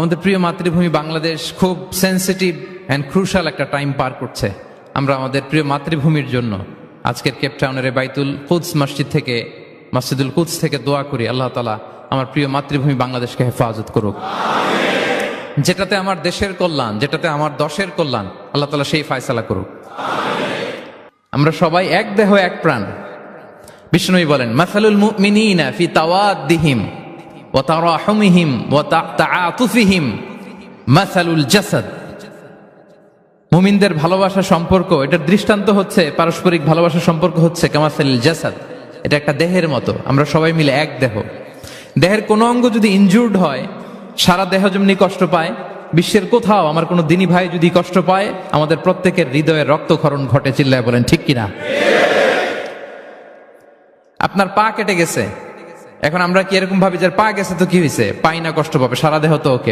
আমাদের প্রিয় মাতৃভূমি বাংলাদেশ খুব সেন্সিটিভ অ্যান্ড ক্রুশাল একটা টাইম পার করছে। আমরা আমাদের প্রিয় মাতৃভূমির জন্য আজকের কেপটাউনের বাইতুল কুদস মসজিদ থেকে, মসজিদুল কুদস থেকে দোয়া করি, আল্লাহ তাআলা আমার প্রিয় মাতৃভূমি বাংলাদেশকে হেফাজত করুক। যেটাতে আমার দেশের কল্যাণ, যেটাতে আমার দশের কল্যাণ, আল্লাহ তাআলা সেই ফায়সালা করুক। আমরা সবাই এক দেহ এক প্রাণ। বিষ্ণুই বলেন, মাসালুল মুমিনিনা ফি তাওয়াদ্দিহিম ওয়া তারাহুমিহিম ওয়া তাআতুফিহিম মাসালুল জাসাদ। মুমিনদের ভালোবাসা সম্পর্ক, এটার দৃষ্টান্ত হচ্ছে, পারস্পরিক ভালোবাসা সম্পর্ক হচ্ছে কামাসালিল জাসাদ। এটা একটা দেহের মতো, আমরা সবাই মিলে এক দেহ। দেহের কোনো অঙ্গ যদি ইনজুর্ড হয়, সারা দেহ যেমনি কষ্ট পায়, বিশ্বের কোথাও আমার কোনো দিনী ভাই যদি কষ্ট পায়, আমাদের প্রত্যেকের হৃদয়ে রক্তক্ষরণ ঘটে। চিল্লায় বলেন ঠিক কিনা? আপনার পা কেটে গেছে, এখন আমরা কি এরকম ভাবি যে পা গেছে তো কি হয়েছে, পাই না, কষ্ট পাবে, সারা দেহ তো ওকে।